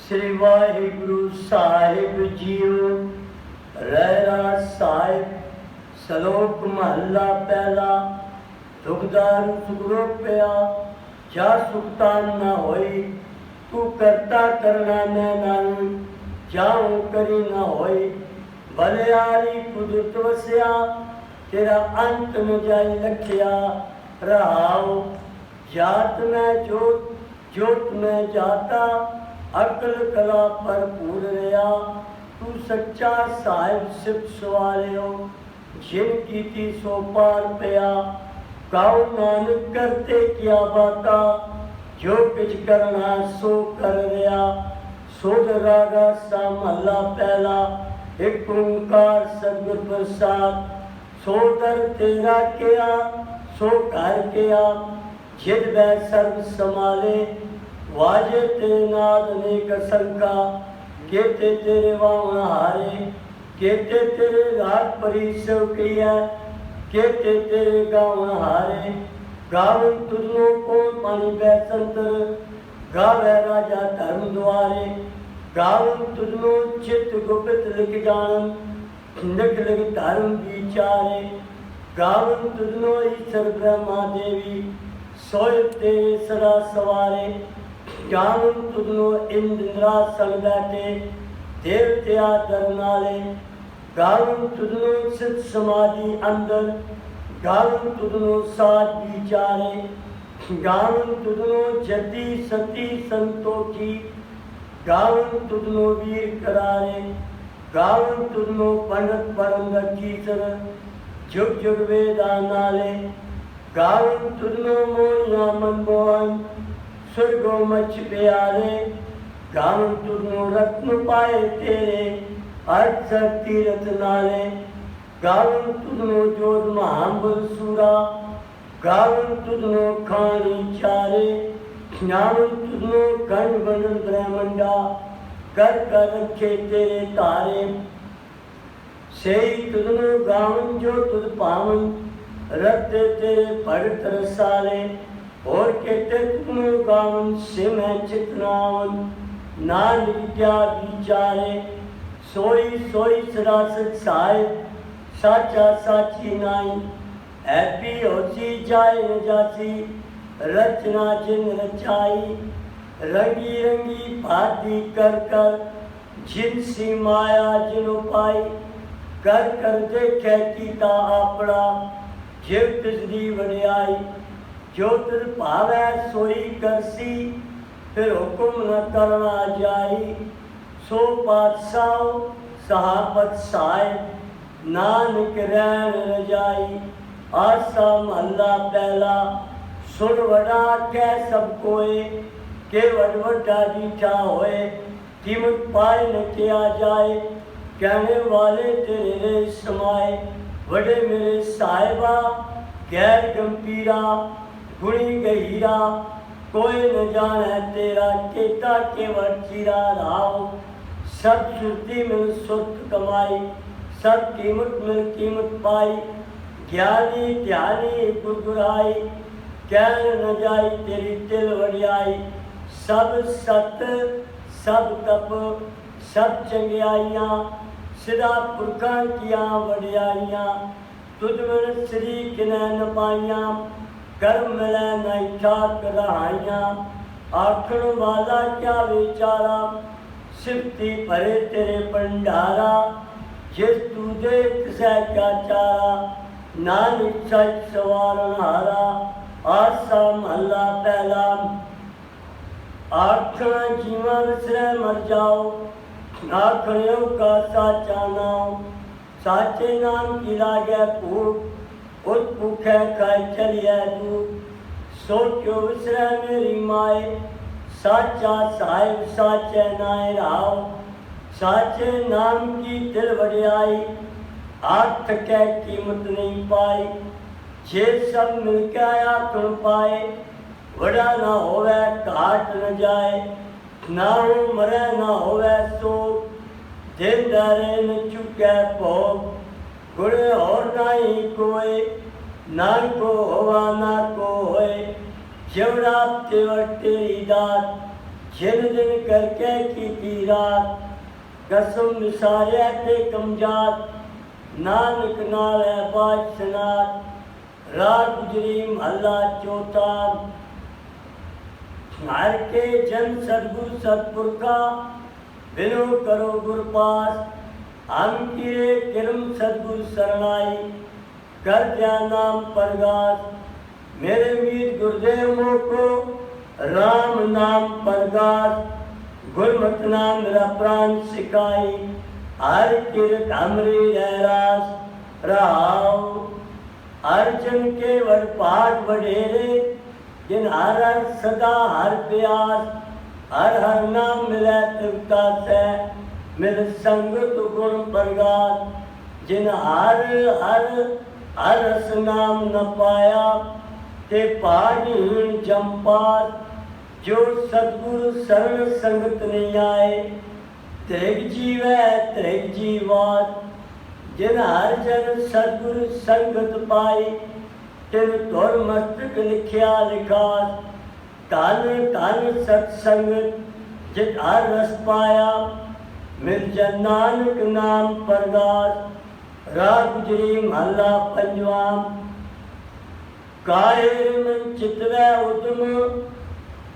श्री वाहिगुरु साहिब जीओ। रहरा साहिब सलोक महला पहला। दुखदारू सुगरो पिया जा सुखतान न होई। तू करता करना मैं नहीं जाऊं करी न होई। बलियारी कुदरत वसिया तेरा अंत न जाई लखिया। रहाओ जात में जोत जोत में जाता अकल कला भरपूर रहा। तू सच्चा साहिब सिर्फ सवालियो जिन कीती सो पार पिया। गाओ नानक करते क्या बाता जो कुछ करना सो कर रहा। सोध रागा सा महला पहला। एक ओंकार सतगुर प्रसाद। सोदर तेरा किया सो घर किया जिद वै सर्व संभाले। वाजे तेरे नाद अनेक संका केते तेरे वावन हारे। केते तेरे रात परी सेवकिया केते तेरे गावन हारे। गावन तुझनो कौन पानी बैसंतर गावे राजा धर्म द्वारे। गावन तुझनो चित गुप्त लिख जानन लिख लिख धर्म विचारे। गावन तुझनो ईश्वर ब्रह्मा देवी सोए तेरे सदा सवारे। गावन तुझनो इंद्रासन बैठे देवत्या दरनाले। गावन तुझनो सिद्ध समाधि अंदर गावन तुझनो साज विचारे। गावन तुझनो जति सती संतोषी गावन तुझनो वीर करारे। गावन तुझनो पंडित परम कीसर जुग जुग वेदा नाले। गावन तुझनो मोहिया मनमोहन स्वर्गो मच प्यारे। गावन तुझनो रत्न पाए तेरे अर्थ तीरथ नाले। गावन तुझनो जोध महाबल सूरा गावन तुझनो खानी चारे। गावन तुझनो गण बंधन ब्रह्मंडा कर कर रखे तेरे तारे। सही तुझनो गावन जो तुझ पावन रखते तेरे भगत रसाले। और कहते तुझनो गावन सिम है चितनावन नानक क्या विचारे। सोई सोई सरासत साहिब साचा साची नाई। ऐपी होसी जाए न जासी रचना जिन रचाई। रंगी रंगी भांति कर कर जिनसी माया जिन पाई। कर कर देखे कीता आपड़ा जिव तिसदी वडियाई। जो तिस भावै सोई करसी फिर हुक्म न करना जाई। सो पातशाह सहाबत साहिब नानक रैन रजाई। आसा महला पहला। सुन वडा कह सब कोय के वड वड्डा डीठा होए। कीमत पाए न किया जाए कहने वाले तेरे रे समाए। वडे मेरे साहिबा गैर गंभीरा गुणी गहीरा कोई न जाने तेरा केता केवल चीरा राव। सब श्रुति मिल सुत कमाई सब कीमत मिल कीमत पाई। ज्ञानी ध्यानी गुरगुराई कहन न जाई तेरी तिल वडियाई। सब सत सब तप सब चंगियाइयाँ सिदा पुरखा किया वडियाइयाँ। तुझ में श्री किनै न पाइयाँ कर मिलै नहीं ठाक रहाइयाँ। आखण वाला क्या विचारा सिफती भरे तेरे भंडारा। जिस तू दे तिसै क्या चारा नानक सच सवारन हारा। आसा महला पहला। आखना जीवा विसरै मर जाओ आखणियों का साचा नाम। साचे नाम की लागे भूख उस भूखे खाए चलिए दूर। सोचो विसरै मेरी माए साचा साहिब साचे नाए राव। साचे नाम की दिल वडियाई आठ कै कीमत नहीं पाई। जे सब मिलके आखण पाए वड़ा ना होवे घाट न जाए। ना हो मरे ना होवे सोग दिन दरे न चुके भोग। गुणे और नहीं कोई ना को होवा ना को होए। जेवड़ा तेवर तेरी दात जिन दिन करके की रात, कसम विसारिया ते कमजात, नानक नाल है बाज सनात, रात गुजरी महला चौथा। हर के जन सदगुरु सतपुरखा, बिनो करो गुर पास, हम किरे किरम सदगुरु सरनाई, कर दिया नाम परगास। मेरे मीर गुरुदेव मोको राम नाम परगास, गुरमत नाम मेरा प्राण सिखाई, हर किरत हमरी रहरास रहाओ। अर्जन के वर पाठ वडेरे, जिन हर हर सदा हर प्यास, हर हर नाम मिले तृप्ता से, मिल संगत गुण प्रगास। जिन हर हर हर रस नाम न पाया, ते पानी जम्पास। जो सतगुरु शरण संगत नहीं आए, त्रिग जीवै त्रिग जीवास। जिन हर जन सतगुरु संगत पाई, तिन तुर मस्तक लिखिया लिखास। धन धन सत्संगत जित हर रस पाया, मिल जन नानक नाम परगास। राग गुजरी महला पंजवा। कायर मन चितवै उदम,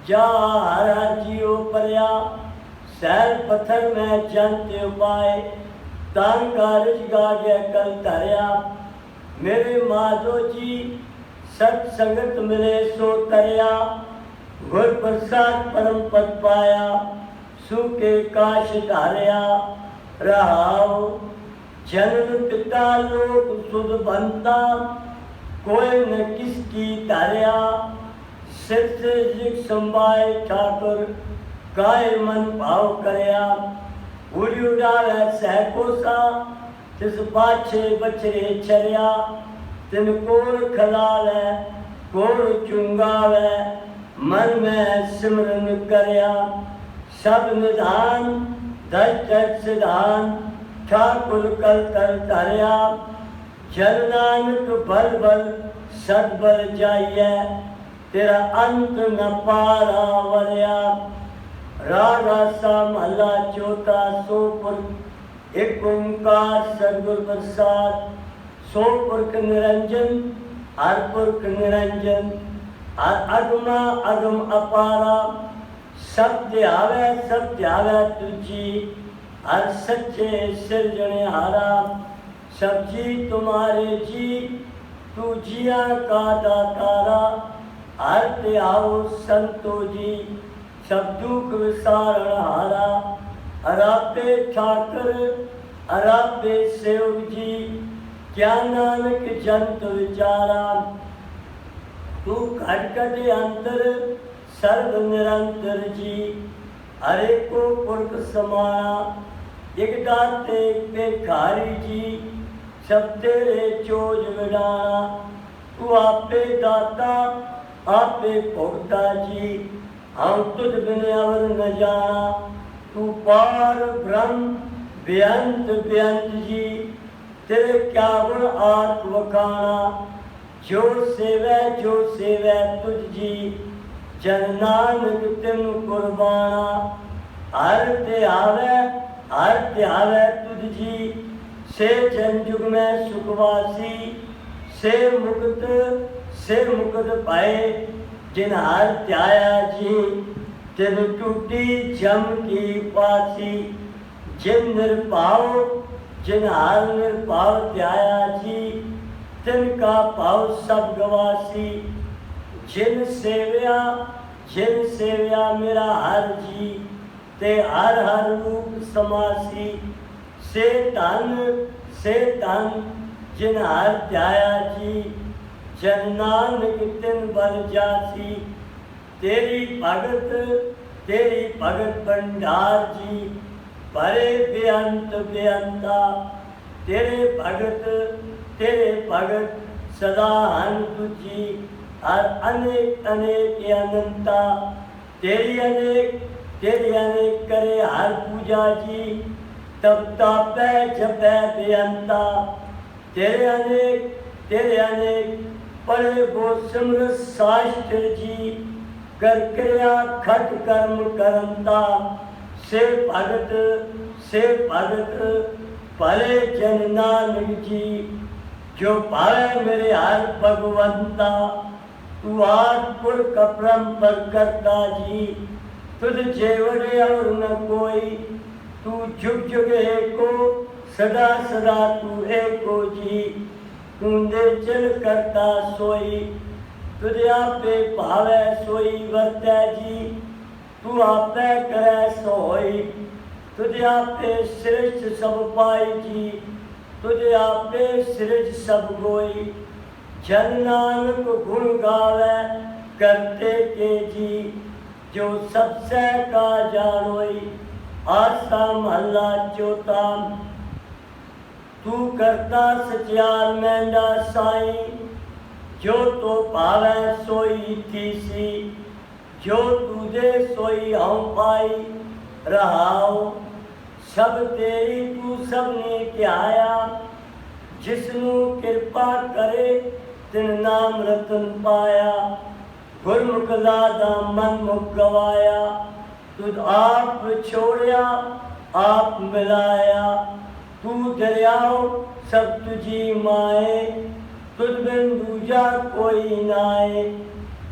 जा हर हर जियो परया। सैल पत्थर में जंत उपाय, तान कारज गागे कल धरया। मेरे माधो जी सत संगत मिले सो तरया, गुर प्रसाद परम पद पाया, सूखे काश धारया। रहाओ जनन पिता लोक सुध बनता, कोई न किसकी धारया। सिर से जिग संभाए ठाकुर, काय मन भाव करया। उड़ी उड़ावे सहकोसा, तिस पाछे बछरे चरया। तिन कोल खलावे कोल चुंगावे, मन में सिमरन करया। सब निधान दस दस सिधान, ठाकुर कल तर धरया। जन नानक बल बल सदबल जाइए, तेरा अंत न पारा वरया। रागा सा महला चौथा। सोपुर एक ओंकार सदगुर प्रसाद। सोपुरख निरंजन हर पुरख निरंजन, अगमा अगम अपारा। सब ध्यावे तुझी, हर सच्चे सिरजने हारा। सब जी तुम्हारे जी, तू जिया का दातारा। हर ते आओ संतो जी, सब दुख विसारण हारा। अरापे ठाकर अरापे सेवक जी, क्या नानक जंत विचारा। तू घट घट अंतर सर्व निरंतर जी, हरे को पुरख समाया। एक दाते भिखारी जी, सब तेरे चोज विडाना। तू आपे दाता आपे भोगता जी, हम तुझ बिन अवर न जाना। तू पार ब्रह्म बेअंत बेअंत जी, तेरे क्या गुण आत्म वखाना। जो सेवै तुझ जी, जन नानक तिन कुर्बाना। हर ते आवे तुझ जी, से जन जुग में सुखवासी। से मुक्त पाए, जिन हर त्याया जी, तिन टूटी जम की पासी। जिन हर निर्भाव त्याया जी, तिनका पाव सब गवासी। जिन सेव्या मेरा हर जी, ते हर हर रूप समासी। से धन जिन हर त्याया जी, जन नानक तिन बल जासी। तेरी भगत भंडार जी, भरे बेअंत बेअंता। तेरे भगत सदा हन तुझी, हर अनेक अनेक अनंता। तेरी अनेक करे हर पूजा जी, तब तापै जपै बेअंता। तेरे अनेक पढ़े गो सिमरत शास्त्र जी, कर क्रिया खट कर्म करंता से भगत भले जन नानक जी जो पावे मेरे हर भगवंता तू आद पुर कपरम पर करता जी तुझ जेवड़े और न कोई तू जुग जुग एको सदा सदा तू एको जी तू निर्जल करता सोई तुझे आपे भावे सोई वर्तै जी तू आपे करे सोई तुझे आपे श्रेष्ठ सब पाई जी तुझे आपे सृज सब गोई जन नानक गुण गावे करते के जी जो सबसे का जानोई आसा महला चौथा तू करता सचियार मैंडा साई जो तो पावे सोई तीसी जो तुझे सोई हम पाई रहाओ सब तेरी तू सबने त्याया जिसनु कृपा करे तिन नाम रतन पाया गुरमुख लादा मन मुख गवाया तुझ आप छोड़िया आप मिलाया तू दरियाओ सब तुझी माए तुझ बिन दूजा कोई नाए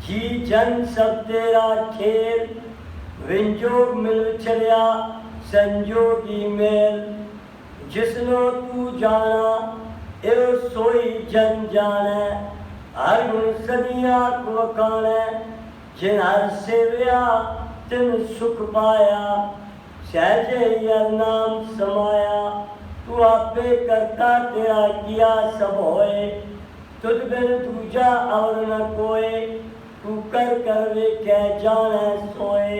जी जन सब तेरा खेल विंजोग मिल चलिया संजोगी मेल जिसनो तू जाना एव सोई जन जाने हर गुण सदिया को काने जिन हर सेव्या तिन सुख पाया सहजे यर नाम समाया तू आपे करता तेरा किया सब होए तुझ बिन दूजा और न कोई तू कर वे कह जाने सोए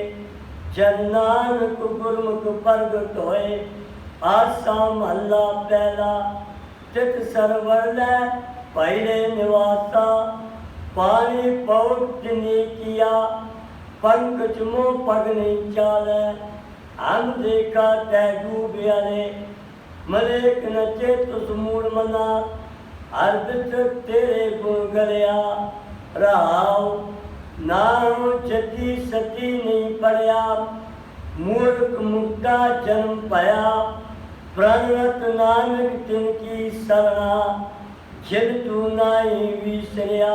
जन नानक गुरमुख प्रगट होए आसा महला पहला तित सरवर ले पहले निवासा पानी पौट ने किया पंकज मो पग नहीं चाले हम देखा तै डूबियाले मलेक नचे तुस मूल मना हर बिच तेरे गुण गलिया रहाओ नाम जती सती नहीं पड़िया मूर्ख मुक्ता जन्म पाया प्रणत नानक तिनकी शरणा जिन तू नाई विसरिया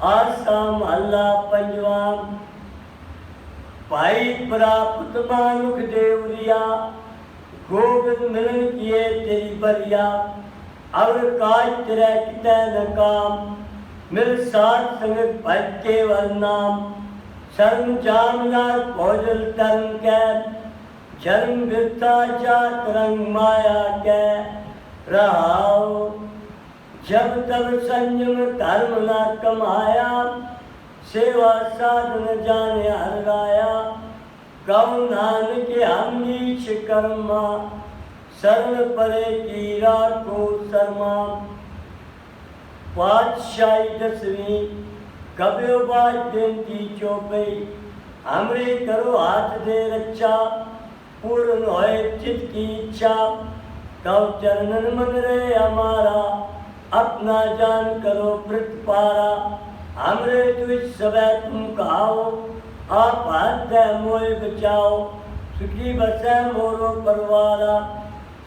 आसा महला पंजवा भाई प्राप्त मानुख देवरिया गोविंद मिलन किए तेरी बरिया और काज तेरे कितै न काम मिल साथ संगत भज के नाम शरण जामनार भोजल तरन कै जन्म बिरता जात रंग माया कै रहाओ जब तब संयम धर्म न कमाया सेवा साधन जाने हर गाया गौ नानक हम नीच कर्मा शरण परे की राखो शर्मा पातशाही दसवीं कब्यो बाज बेनती चौपई हमरे करो हाथ दे रक्षा पूर्ण होए चित की इच्छा कव चरणन मन रे हमारा अपना जान करो प्रतिपारा हमरे तुझ सबे तुम कहाओ आप हाथ दे मोए बचाओ सुखी बसे मोरो परवारा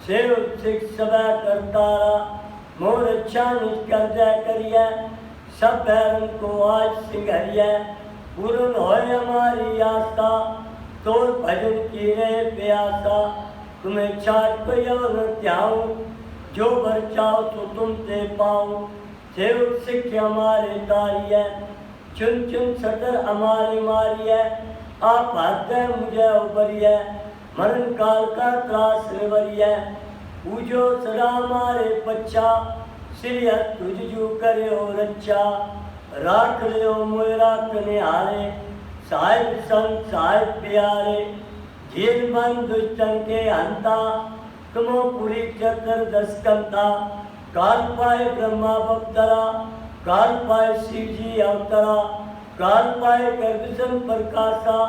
सेव सिख सबे करतारा मोर अच्छा निष्कर जय करिए सब बैरन को आज सिंघरिए पूर्ण होए हमारी आस्था तोर भजन की रे प्यासा तुम्हें छाट को और त्याऊं जो भर चाहो तो तुम ते पाऊं सेवक सिख हमारे तारी है चुन चुन सटर हमारी मारी है आप हाथ मुझे उबरी है मरण काल का त्रास निवरी है पूजो सदा हमारे बच्चा श्री तुझ जू करे हो रक्षा राख लियो मोय राखने हारे साहिब संत साहिब प्यारे जेल बंद दुष्टन के हंता तुमो पूरी चतर दस्कंता काल पाए ब्रह्मा बप्तरा काल पाए शिव जी अवतरा काल पाए गर्भसन प्रकाशा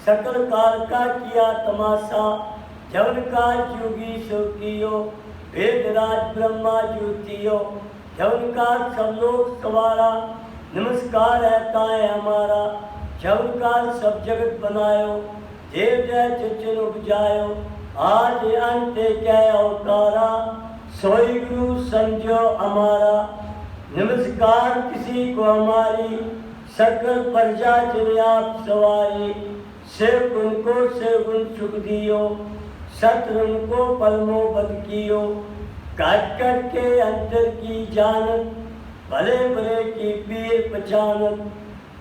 सकल काल का किया तमाशा जवन का जुगी सुखियो वेद राज ब्रह्मा ज्योतियो जवन का सब लोग सवारा नमस्कार है ताए हमारा जब काल सब जगत बनायो, देव जय चिचन उपजायो, आज अंत क्या अवतारा, सोई गुरु समझो हमारा। नमस्कार किसी को हमारी, सकल प्रजा जिन्हें आप सवारी। शिव गुण को शिव गुण सुख दियो, शत्रु को पलमो बद कियो। काट काट के अंतर की जानत, भले भले की पीर पहचानत।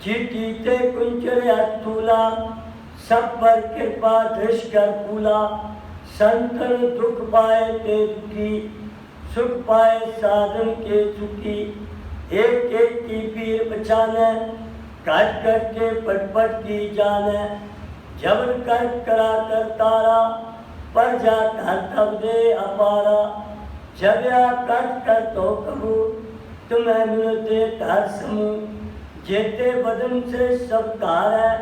चीटी ते कुंचर अतुला, सब पर कृपा दृश कर पूला। संतन दुख पाए ते दुखी, सुख पाए साधन के सुखी। एक एक की पीर पहचाने, काट काट के पट पट की जाने। जबर कर करा कर तारा, पर जा तब दे अपारा। जब या कट कर तो कबू, तुम्हें मिलते तार समूह। जेते बदन से सब तार है,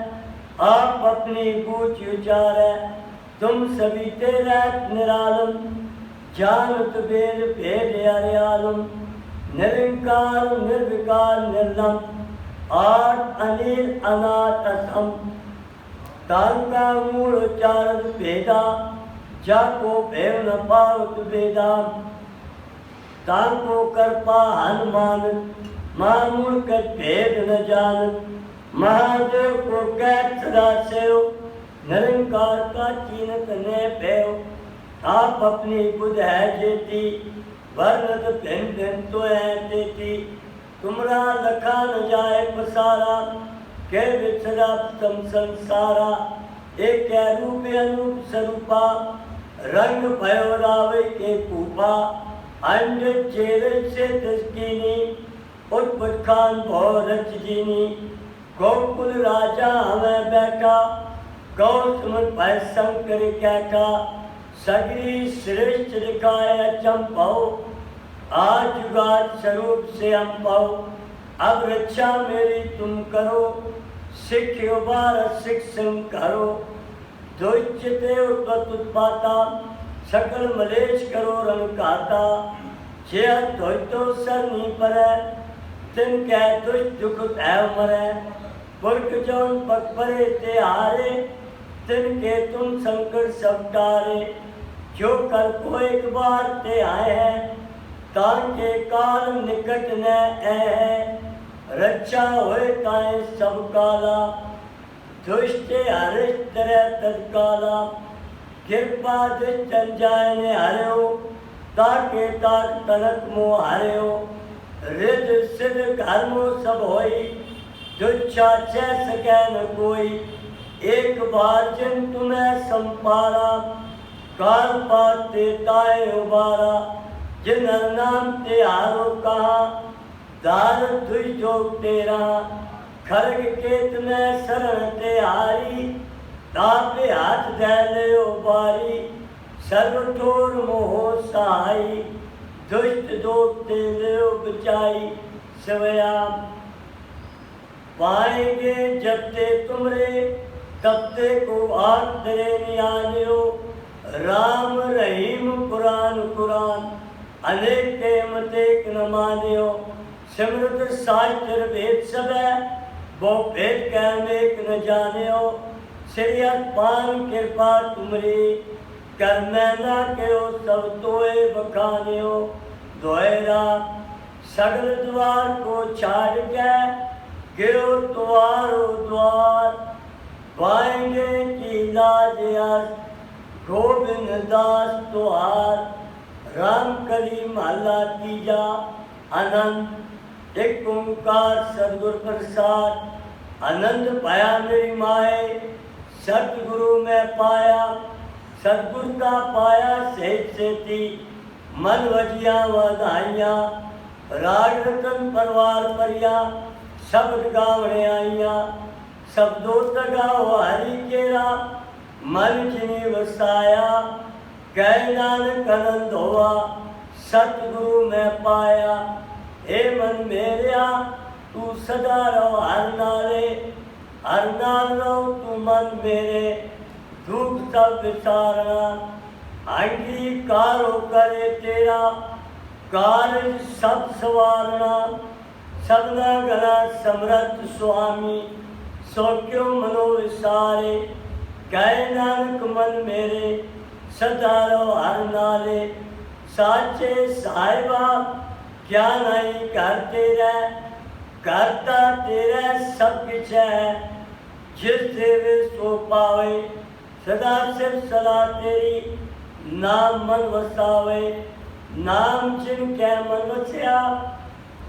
आप अपनी बूझ उचार है। तुम सभी तेरा निरालम, जानत वेद भेद अरियालम। निरंकार निर्विकार निर्लम, आठ अनिल अनाथ असम। तांका मूल उच्चारण भेदा, जाको भेव न पावत वेदा। तांको करपा हनुमान, मामूल के भेद न जान। महादेव को कैद सदा सेव, निरंकार का चीनत ने भेव। आप अपनी बुध है जेती, वर्णत भिन्न भिन्न तो है तेती। तुमरा लखा न जाए पसारा, के विचरा तम संसारा। एक रूप अनूप स्वरूपा, रंग भयो रावे के कूपा। अंड चेरे से दसकीनी, उत्पत खान भौ रच जीनी। गोकुल राजा हमें बैठा, गौतम भय शंकर कैठा। सगरी श्रेष्ठ दिखाए अचंभव, आज जुगाड़ स्वरूप से हम पाओ। अब रक्षा मेरी तुम करो, सिख उबार शिक्षण करो। द्वैचते उत्पाता, सकल मलेश करो रंकाता। जे द्वैतो सरनी परै, तिन कै दुष्ट दुख ऐव मरै। पुरख जौन पग परे ते हारे, तिनके तुम संकट सब टारे। जो कल को एक बार ते आए हैं, ताके काल निकट न है। रक्षा होए ताए सब काला, दुष्ट हरिष्ट तत्काला। कृपा दृष्टन जाय ने हरियो, ताके ताक तनक मोह हरियो। रिद सिद्ध कर्मो सब होई, दुच्छा चह सकै न कोई। एक बार जिन तुम्हें संपारा, काल पाते ताए उबारा। जिन नाम ते हारो कहा, दार दुई जोग तेरा। खरग केत में शरण ते हारी, तापे हाथ दे ले बारी। सर्व ठोर मोह सहाई, दुष्ट दोग ते ले बचाई। सवयाम पाएंगे जब ते तुमरे, तब ते को आठ दरे नियालियो। राम रहीम कुरान कुरान, अनेक के मतेक न मानियो। सिमरत शास्त्र वेद सब है, वो भेद कहमेक न जानियो। श्री पान कृपा तुमरी, कर मैना कहो सब तोए बखानियो। दोहरा सगल द्वार को छाड़ के, गिरो द्वारो द्वार। पाएंगे की लाज यश, गोविंद दास तुहार। राम कली महला तीजा, आनंद एक ओंकार सदगुर प्रसाद। आनंद पाया मेरी माए, सतगुरु में पाया। सतगुरु का पाया सेठ सेती, मन वजिया वधाइया। राग रतन परवार परिया, शब्द गावने आइया। शब्दों तगाओ हरि केरा, मन जिनी वसाया। कह नानक आनंद होवा, सतगुरु में पाया। हे मन मेरिया, तू सदा रहो हर नाले। हर नाल रहो तू मन मेरे, दुख सब विसारना। अंगीकारो करे तेरा, कार्य सब सवारना। सबना गला समर्थ स्वामी, सो क्यों मनो विसारे। कहे नानक मन मेरे सदा रहो हर नाले। साचे साहिबा क्या नहीं कर तेरा, करता तेरा सब कुछ है। जिस देवे सो पावे सदा सिर सलाह तेरी। नाम मन वसावे नाम जिन कै मन वसिया।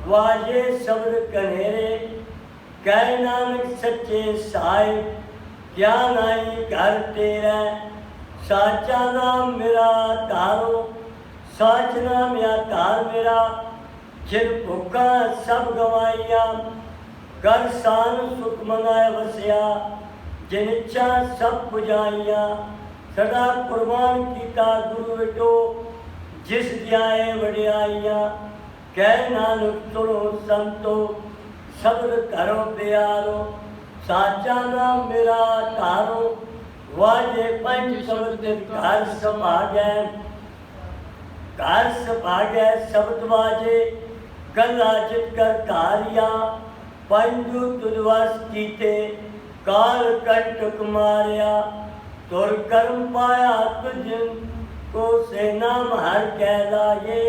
वाजे शब्द कनेरे कह नानक सच्चे साहिब क्या नहीं कर तेरा। साचा नाम मेरा तारो साच नाम या तार मेरा। जिन भुखा सब गवाइया कर सान सुख मनाए वसिया। जिन इच्छा सब पुजाइया सदा कुर्बान कीता गुरु विटो। जिस ध्याए वडियाइया कह नानक सुनो संतो सब्र करो प्यारो। साचा नाम मेरा तारो वाजे पंच शब्द घर सभागै। घर सभागै शब्द वाजे गला जित कर धारिया। पंजू तुझवस कीते काल कंटक मारिया। तुर कर्म पाया तुझ को से नाम हर कह लागे।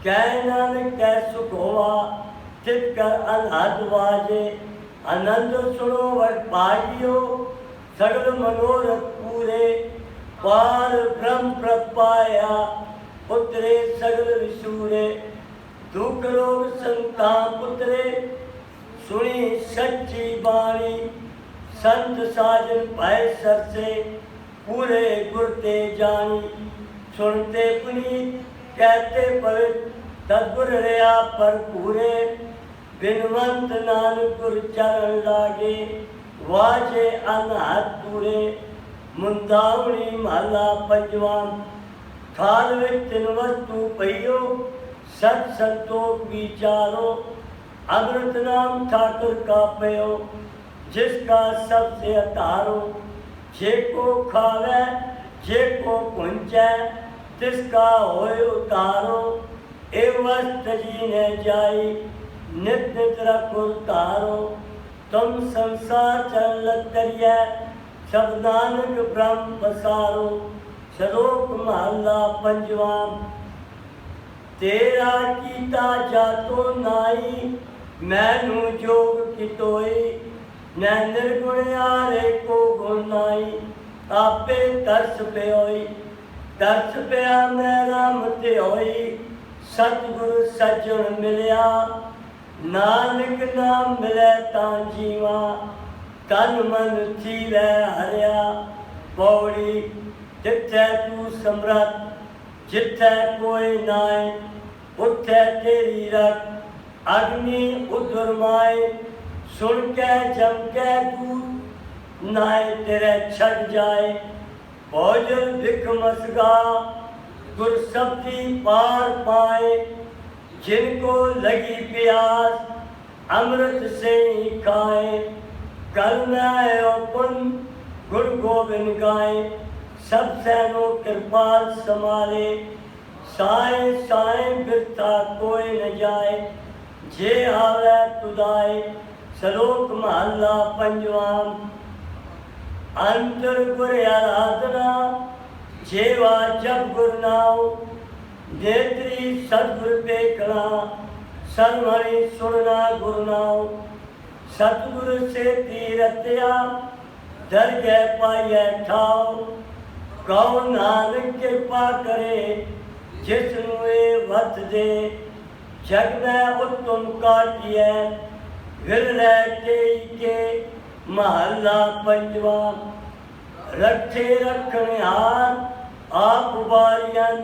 कह नानक कै सुख होवा चित कर अनहद वाजे। आनंद सुनो वट पागियो सगल मनोरथ पूरे। पार ब्रह्म प्रपाया उतरे सगल विसूरे। दुख रोग संताप उतरे सुनी सच्ची बाणी। संत साजन भय सरसे पूरे गुरते जानी। सुनते पुनीत कहते पवित्र तदगुर रया पर पूरे। बिनवंत नानक गुर चरण लागे वाजे अनहद पूरे। मुंदावणी महला पंजवा। थाल विच तिन वस्तु पईयो सत संतोख विचारो। अमृत नाम ठाकुर का पयो जिसका सबसे अतारो। जे को खावे जे को पुंचै तिसका होय उतारो। ए वस्त जी ने जाई नित नित रखो तारो। तुम संसार चल तरिया सब नानक ब्रह्म पसारो। श्लोक महला पंजवा। तेरा कीता जातो नाई मैनू जोग कितोई। न निर्गुण यारे को गुण नाई आपे तरस प्योई। तरस प्या मैं राम ते होई सतगुरु सज्जन मिलिया। नानक नाम मिले तां जीवा तन मन थीवै हरिया। पौड़ी जिथे तू समरथ जिथे कोई नाए। उठे तेरी रख अग्नि उधर माए। सुन के जम के तू नाए तेरे छड़ जाए। भोजन भिख मसगा गुर सब्जी पार पाए। जिनको लगी प्यास अमृत से ही खाए। कल में पुन गुरु गोविंद गाए। सब सैनो कृपाल समारे। साए साए बिरथा कोई न जाए। जे आवे तुदाए। श्लोक महला पंजवा। अंतर गुर आराधना जेवा जब गुर नाव। नेत्री सतगुर देखना सरवणी सुनना गुरु नाव। सतगुर से तीरत्या दरगह पाइए ठाव। कौन नानक कृपा करे जिसनु वत दे। जग में उत्तम काटिए विरलै के महला पंजवा। रखे रखने हार आप बारियन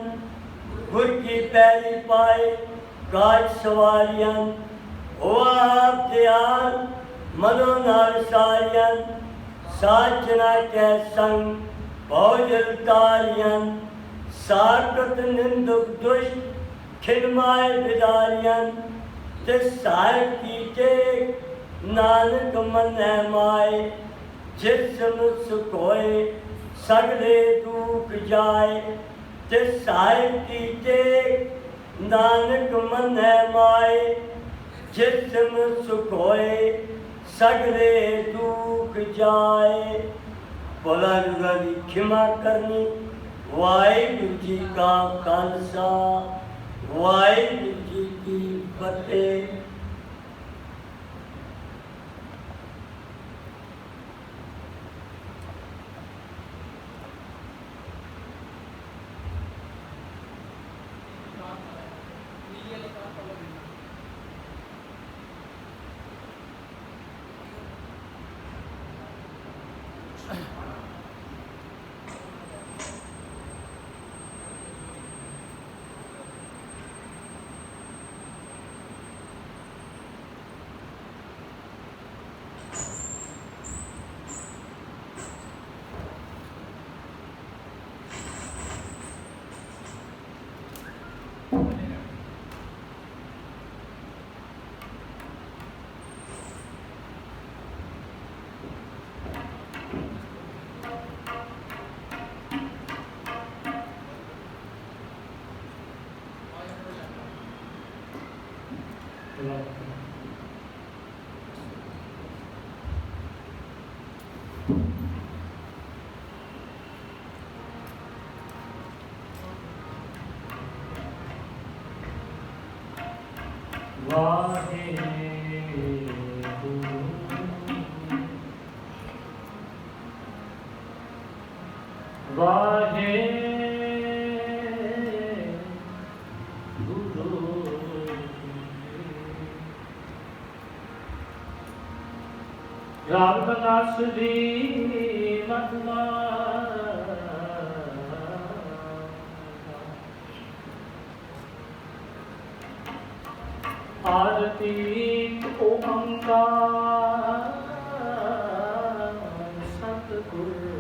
गुर की पैरी पाए काज सवारियन। हुआ आप दयाल मनो नाल सारियन। साजना के संग भोजल तारियन। साकत निंदुक दुष्ट खिलमाए बिदारियन। तिस साहिब की टेक नानक मन है माए। जिस मुझ कोय सगले दुख जाए। तिस साहिब की टेक नानक मन है माए। जिस मुझ कोय सगले दुख जाए। भला जुगा की खिमा करनी। वाहिगुरु जी का खालसा वाहिगुरु जी की फतेह। रामदास जी मतवा आरती ओंकार सतगुरु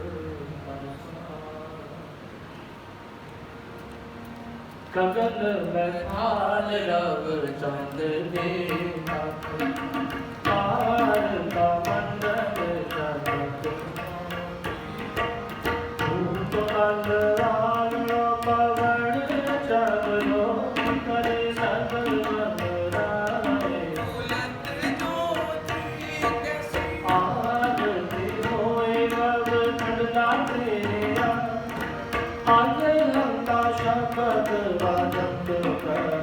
गगन बैठाल रव चंद देवा पार का मंडल जगत धूप अंधराल पवन चलो करे सगल मंगराए आरती होए रव ठंडा तेरा आगे लंका शपथ वाजत कर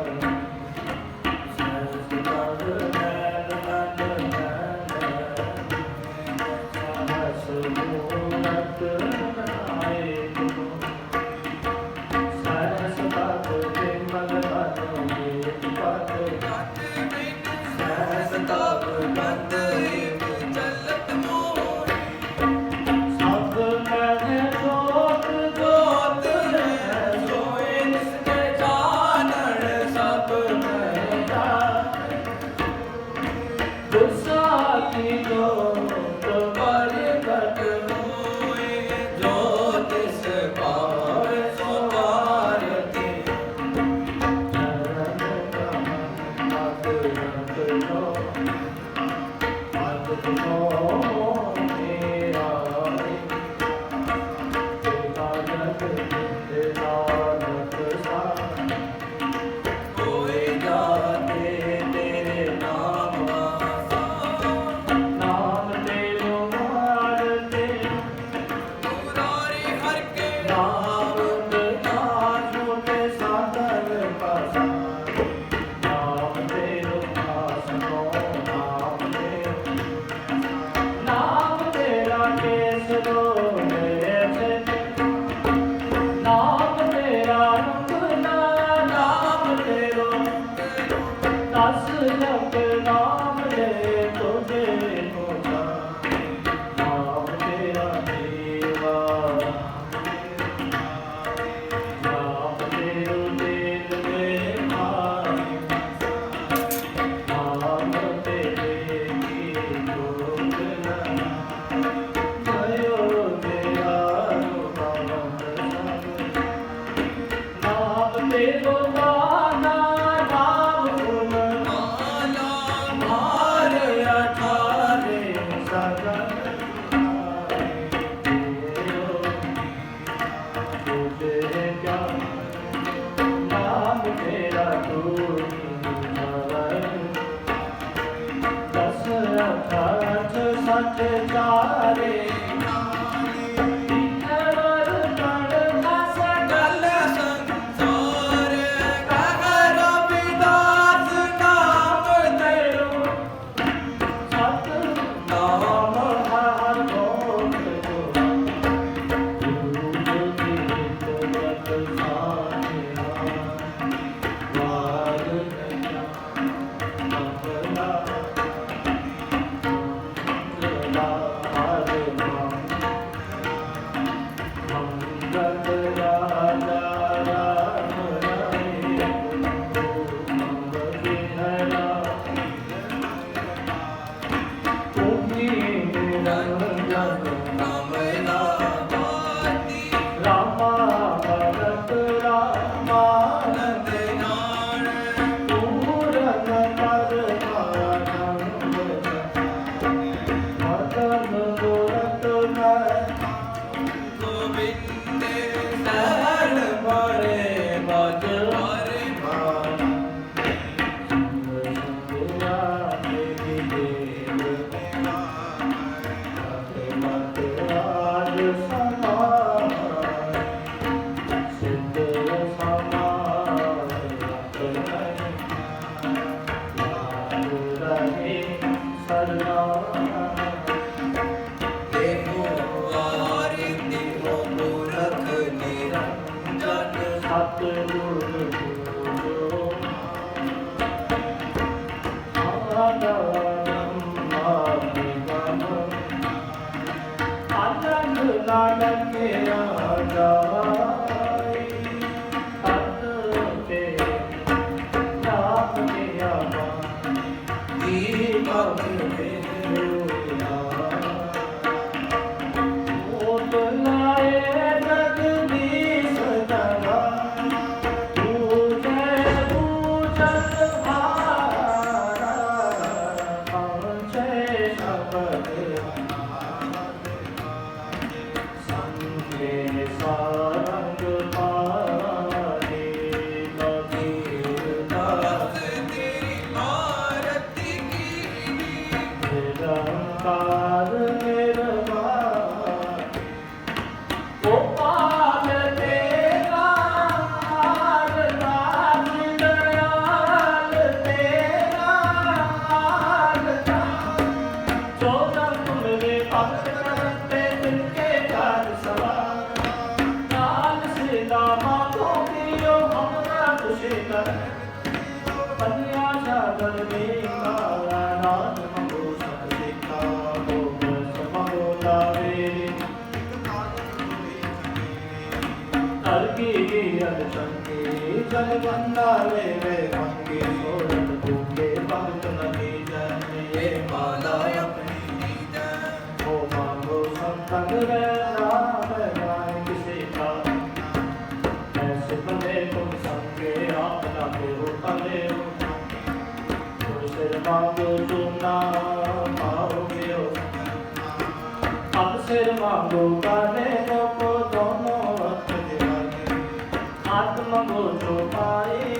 Thank you. सतगुरु पूजो आनंद निगम आनंद नानक के आजाई तत पे नाम दिया दीपक मेरा ओत लाए जगदीश दवा पूजय पूजन भारा पहुँचे शबद संगे सारंग पारे कबीर दास निरंकार निर्वाण गोपाल तेरा दास दयाल तेरा चौदह तुमरे भक्त करते तिनके चार सवार काल से दामा को दियो हमरा खुशी कर कन्या सागर में काला नाथ मंगो सदिका हो बस मंगो लावे अलगी अलचंकी जल बंदाले वे मंगे सोरन भूखे भक्त नदी जन ये माला अपनी ओ मांगो संतन रे नाम गाय किसी का ऐसे बने तुम संगे आप ना हो तले सिर मांगो तुम ना पाओगे अब सिर मांगो काने को दोनों हाथ दिवाने हाथ मांगो जो पाए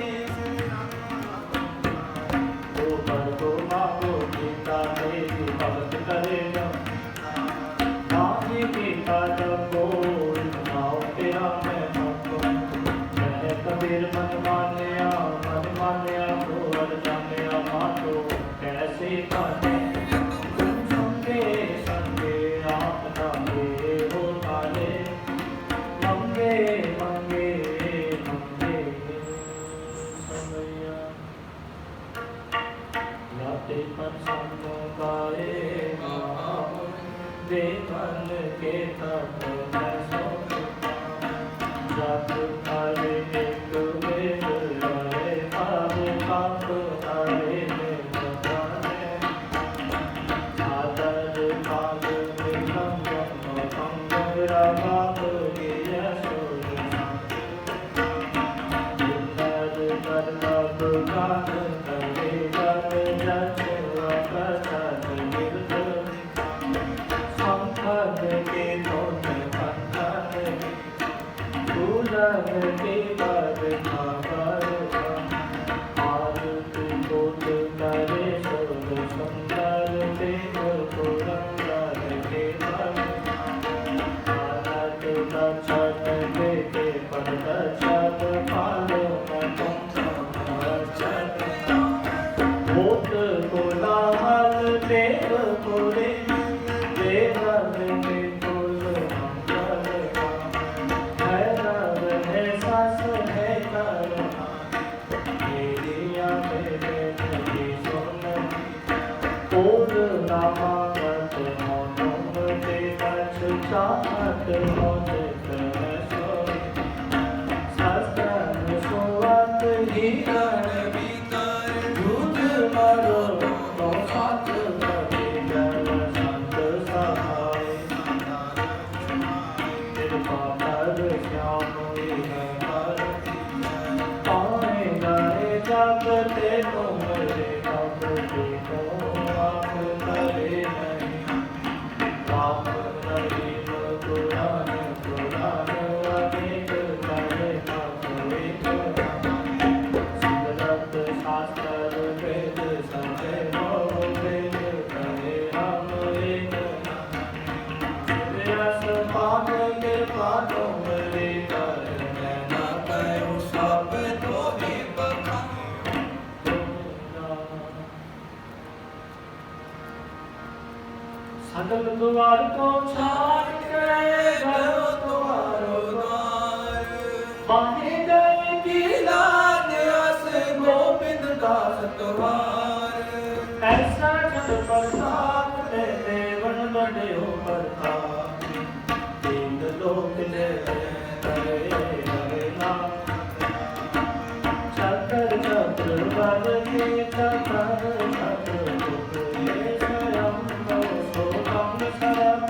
ऊपर को मांगो गीता देवी भगत करेगा नामी गीता जब बोल नाओ तेरा मैं भक्तो मैं कबीर मन मान्या को हर जान्या मातो कैसे पाने तुम संगे संगे आप नागे हो ताले मंगे मंगे मंगे समैया लाते पर संग गाए देवन के तब मैं सो जब हरे एक वेद लड़े अब काप हरे में बताने आदर काग में कंग राग गिय सोर सुंदर कर लब गान करे गन जच अकसर गिरद संखद के धोन कंठन फूलन के बर खबर आरती कोट करे सोल सुंदर देव पुरंदर के बर आनत दक्षण देते पर दक्षण पाल भूत कोलाहल देव पुरे देवन में कुल मंगल भैरव है सास है करुणा मेरिया मेरे नदी सुन पूर्णामागत मौनम ते कछ चाहत मौत सस्तन सुवत हिरण दूध मरो तो साथ कभी जल संत सहाय कृपा कर श्याम है हर पाए गए जगते तुमरे अब देखो आप करे नहीं राम रहीम पुराण पुराण अनेक करे एक सिमरत शास्त्र वेद संजय हो वेद करे हम एक रस पान के पानों मेरे कर मैं न करूँ सब तो ही सगल द्वार को छाड़ के गयो तुम्हारो द्वार बाहे गए की लाज अस गोबिंद का सतवार ऐसा जब प्रताप दे देवन बड़े हो प्रताप तीन लोक जय हरे हरे नाम चक्र चक्र वर के चक्र चक्र तुके स्वयं सो कम सब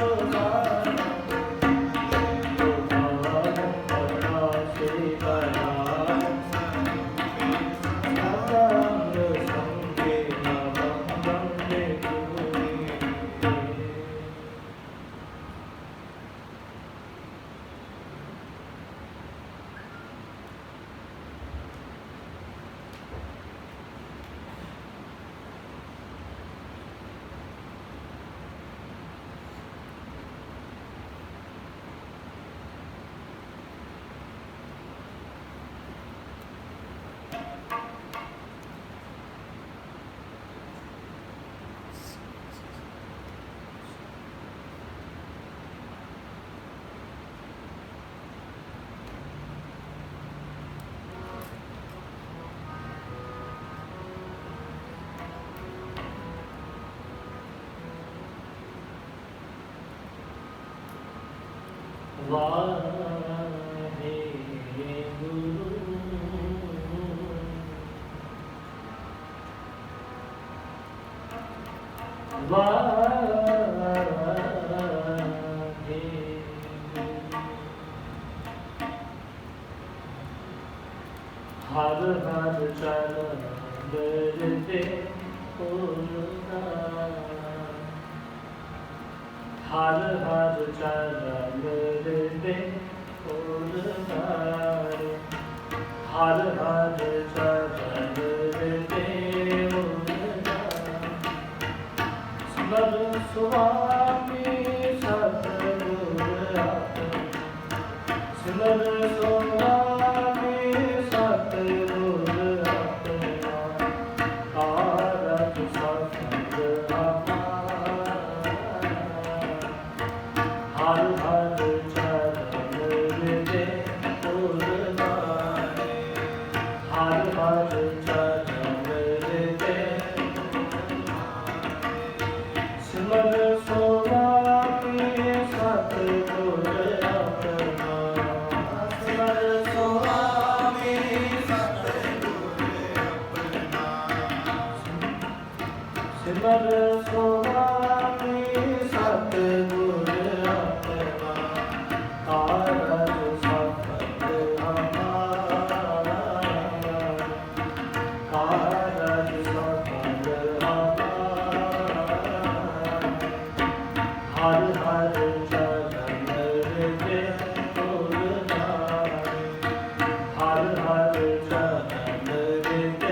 हर हर चरण दे हर हर चरण दे हर हर चरण दे स्मर स्वामी सतगुर स्मर स्वामी सतगुर कारज सत्संग हर हर चरण दे हर हर चरण दे स्मर स्वामी सतगुर अपना स्मर स्वामी सतगुर अपना स्मर स्वामी सतगुर अपना कारज सत्संग हमारा कारज सत्संग हर हर चरण दे हर हर चरण दे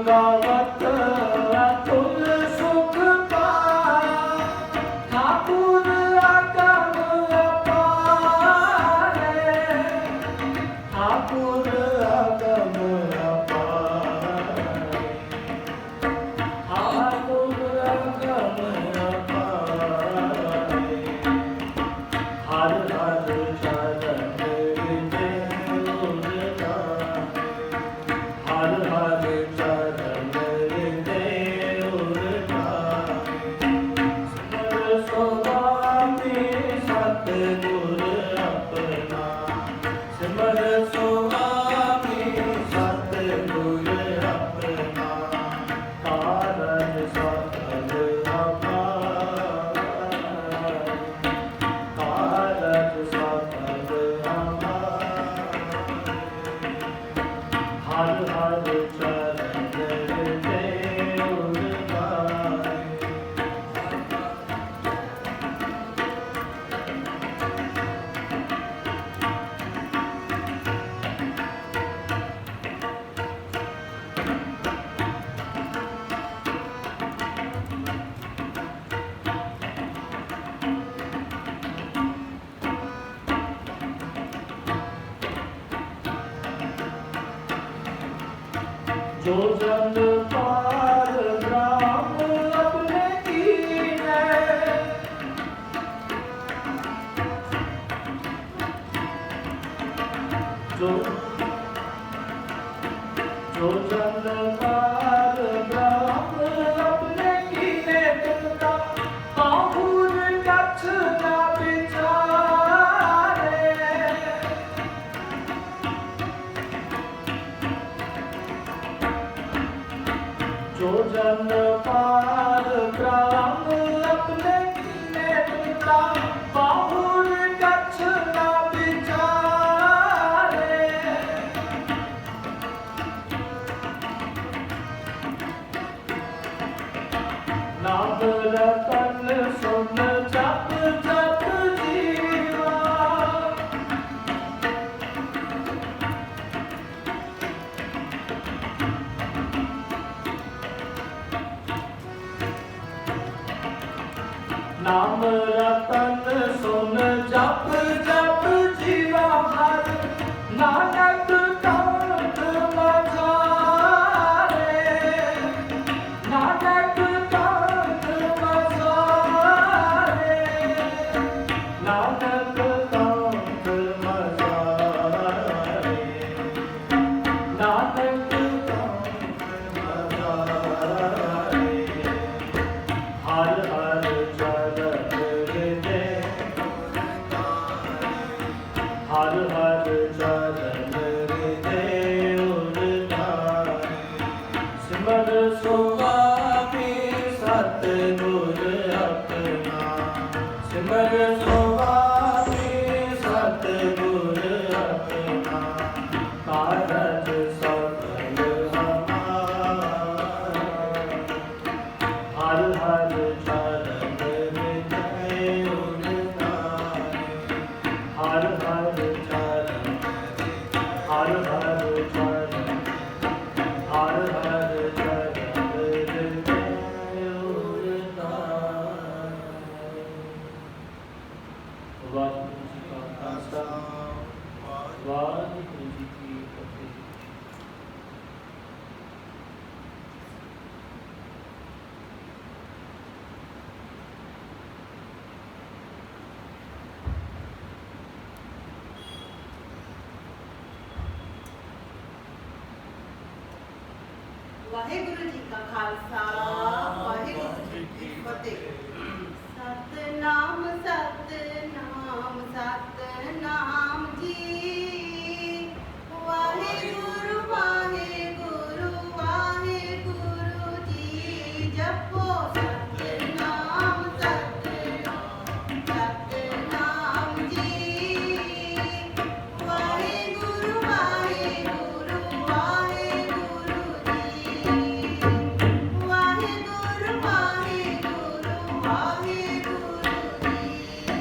गावत जो जन पार ब्रह्म अपने कीने, जो जन पार ब्रह्म अपने कीने, तुमका बाहुर कच्छ न बिचारे। जो जन पार ब्रह्म अपने कीने, तुमका बाहुर कच्छ न बिचारे। नाम रतन सुन जप जप जीवा, नाम रतन सुन जप जप जीवा, हर नानक कंठ मझारे। नानक कंठ मझारे, नानक कंठ मझारे, नानक कंठ मझारे। हर हर चरण हृदय, हर हर चरण हृदय उरधारे। सिमर सुवामी सतगुर अपना, सिमर सुवामी सतगुर अपना। कारज सफल हमारा, हर हर चरण हृदय उरधारे। हर हर चरण, हर हर चरण, हर हर चरण हृदय उरधारे। वाहिगुरु जी का खालसा, वाहिगुरु जी की फतेह। वाहिगुरु जी का खालसा, वाहिगुरु जी की फतेह। सतनाम सतनाम सतनाम जी, वाहिगुरु वाहिगुरु वाहिगुरु जी। जपो सतनाम सतनाम सतनाम जी, वाहिगुरु वाहिगुरु वाहिगुरु जी। वाहिगुरु वाहिगुरु वाहिगुरु जी।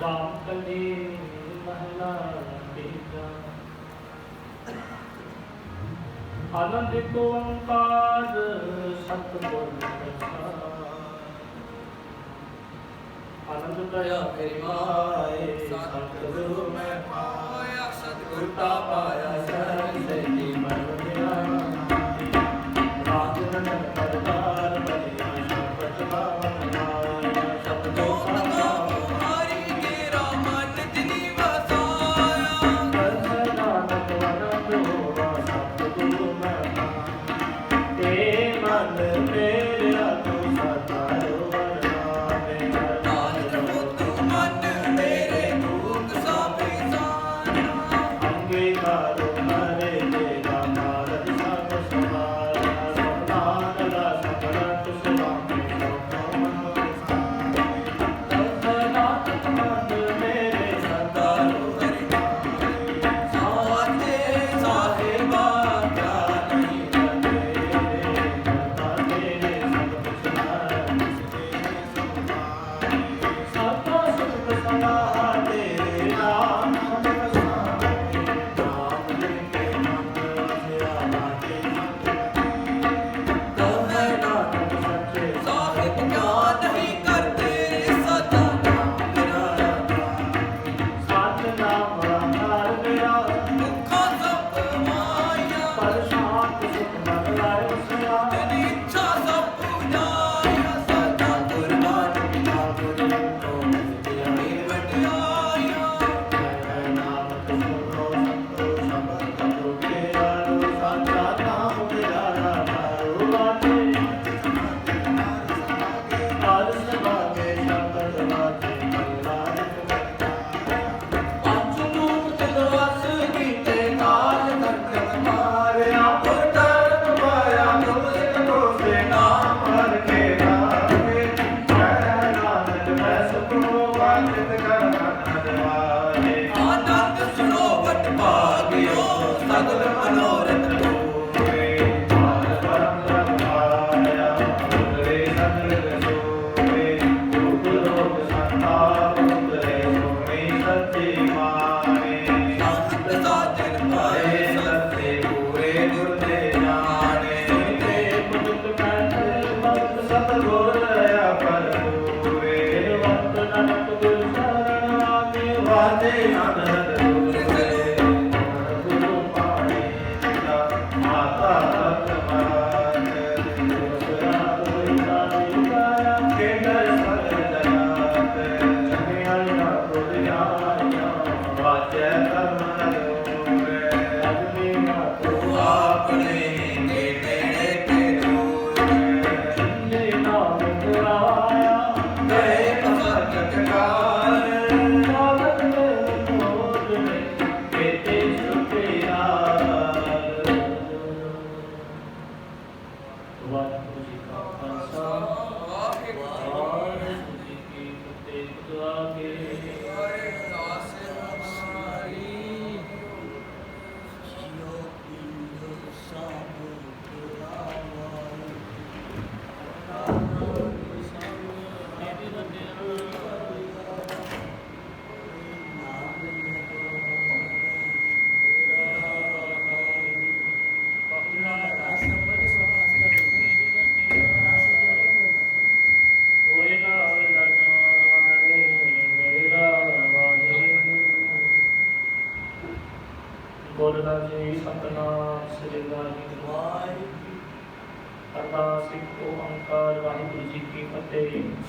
राम कली महला तीजा। आनंद ओंकार सतगुर प्रसाद। आनंद दया मेरी माए सतगुरु मैं पाया, सतगुरु का पाया शरण से जीवन मेरा। राज रतन परवार बलिया शपथ पावन आया, शब्दों का हरि तेरा मन जिनी वसाया। कर नानक वरद होवा सतगुरु मैं पाया, ते मन मेरा तू सतारो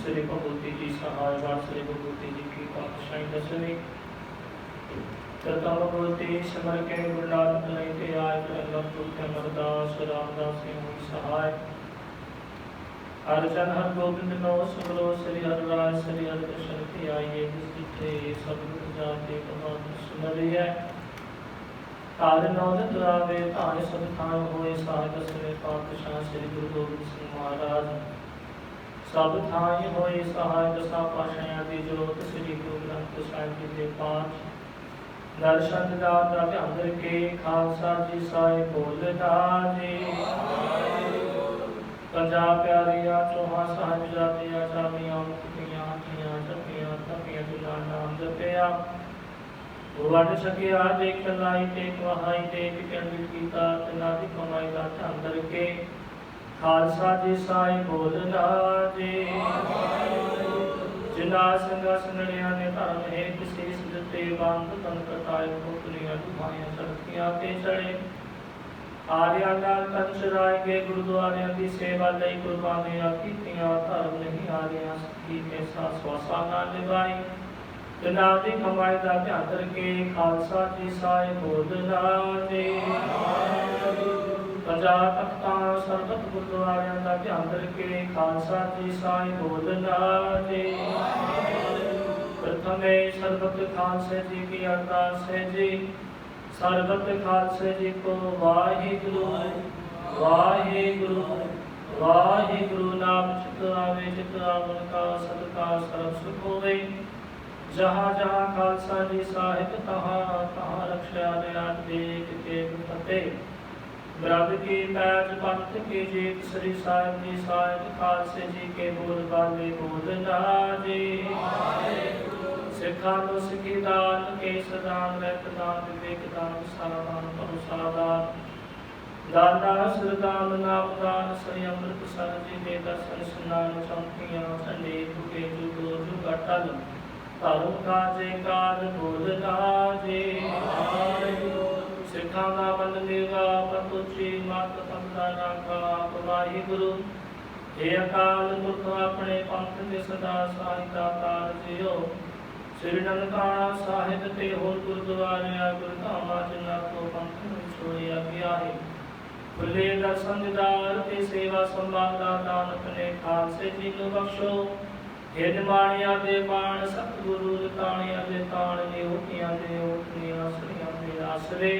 श्री भगवती जी सहाय श्री भगवती जी की पातशाही दसवीं तथा भगवती समर के गुरलाल लेते आय रंगपुर अमरदास रामदास सहाय अर्चन हर गोविंद नो सुमरो श्री हर राय श्री हर कृष्ण की आइए जिससे सब जाते भगवान सुमरिय तार नौद दुरावे तार सब थान होए सहाय दसवें पातशाह श्री गुरु गोविंद सिंह महाराज सब थाई होए सहाय दसा पाशाएं आदि जोत श्री गुरु ग्रंथ साहिब जी के पाठ दर्शन दाता अंदर के खालसा जी साई बोलदा जी पंजाब प्यारिया चौहा साहिब जातिया चाबियां मुक्तियां तियां जपियां तपियां सुनिया बिना नाम जपया वड सकिया देख लाई टेक वहाई टेक कंडिल कीता तनादि कमाई दा अंदर के खालसा जी साई बोलना जी जिना संगा संगड़िया ने धर्म है किसी सिद्धते बांध तन कटाए पुतलियां दुहाइयां चढ़तियां ते चढ़े आर्या नाल कंच राय के गुरुद्वारे की सेवा लई कुर्बानियां कीतियां धर्म नहीं आर्या सखी कैसा स्वासा ना निभाई जनादी कमाई दा ध्यान करके खालसा जी साई बोलना जी पंजा तख्तां सरबत गुरुद्वारियां दा ध्यान करके खालसा जी साई बोलना जी प्रथमे सरबत खालसे जी की अरदास है जी सरबत खालसे जी को वाहिगुरु वाहिगुरु वाहिगुरु नाम चित आवे चित आवन का सदका सर्व सुख होवे जहाँ जहाँ खालसा जी साहिब तहाँ तहाँ रक्षा दयाल देख के फतेह ब्रह्म की पैज पंथ की जीत श्री साहिब जी साहिब खालसे जी के बोल बाले बोलना जी सिखा नो सिखी दान केश दान वैत दान विवेक दान सारादान परुसादान दाना श्रदान नाम दान श्री अमृत सर जी दे दर्शन स्नान चौकियां चंडे झुके जुगो जुग अटल धर्म का जयकार बोलना जी सिखा का बल देवा पतुची मात पंथा राखा वाहिगुरु हे अकाल पुरख अपने पंथ के सदा सहायता कार जियो श्री ननकाना साहिब ते होर गुरुद्वारे गुरधामा जिन्ना को पंथ छोड़िया गया है खुले दर्शन दीदार ते सेवा संभाल दान अपने खालसे जी को बख्शो हे निमाणिया दे बाण सतगुरु ताणिया दे ताण निहोटिया दे ओठनिया श्रीया दे आसरे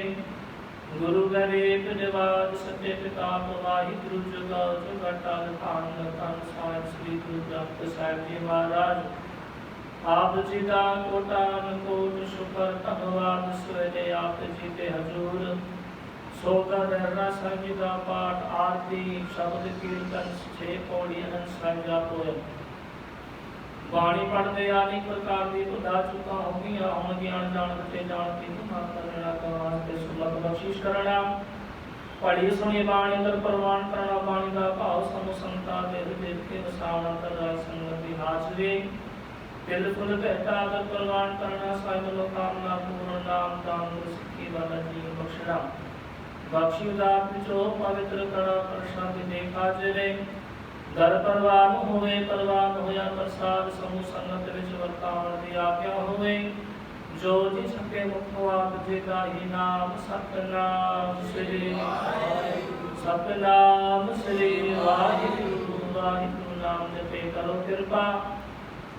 गुरु गरीब निवाज सत्य पिता वाहिगुरु जुगा जुगटाल खान धन साहिब श्री गुरु ग्रंथ साहिब जी महाराज आप जी दा कोटान कोट शुकर धन्यवाद सवेरे आप जी के हजूर सोगर रहना साहिब जी दा पाठ आरती शब्द कीर्तन 6 पौड़ियां साहिब जा होए बाणी पढ़ते अनेक प्रकार की बुधा चुका होगियां हम ज्ञान जानते जानती तुम करना का वास्ते सुलभ बख्शिश करना पढ़ी सुनी बाणी अंदर प्रवान करना बाणी का भाव समूह संता दे हृदय के वसावन अंतर राय संगति हाजरी दिल फुल बहता अगर प्रवान करना साहिब लोकामना पूर्ण नाम दान सिद्धि वाला जी बख्शना बख्शी उदात जो पवित्र करा प्रसाद देखा जरे घर परवान होवे परवान होया प्रसाद समूह संगत विच वर्तावन दी आज्ञा होवे जो जी सके मुख आप जी का ही नाम सतनाम श्री वाहिगुरु वाहिगुरु नाम जपे करो कृपा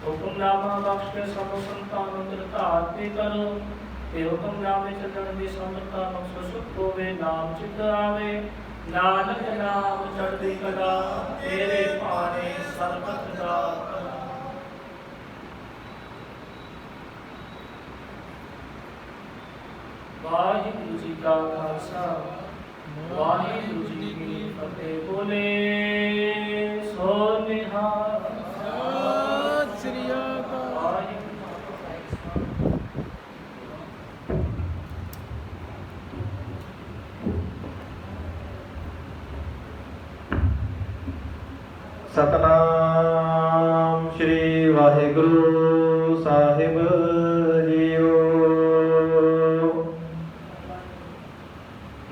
हुक्मनामा बख्श के सब संतान कृता आरती करो ते हुक्मनामे चरण दी समता बख्श सुख होवे नाम चित आवे नानक नाम चढ़ती कला तेरे पाने सर्वत दा वाहिगुरु जी का खालसा वाहिगुरु जी की फतेह बोले सो निहाल श्री अकाल सतनाम श्री वाहिगुरु साहिब जीओ।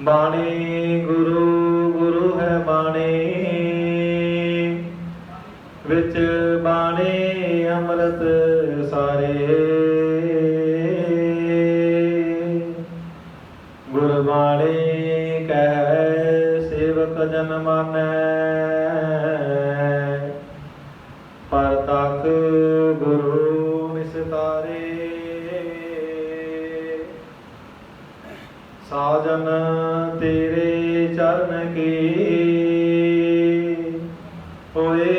बाणी गुरु गुरु है बाणी विच बाणी अमृत सारे गुरबाणी कह सेवक जन मानै पर तक गुरु निस्तारे साजन तेरे चरण की होए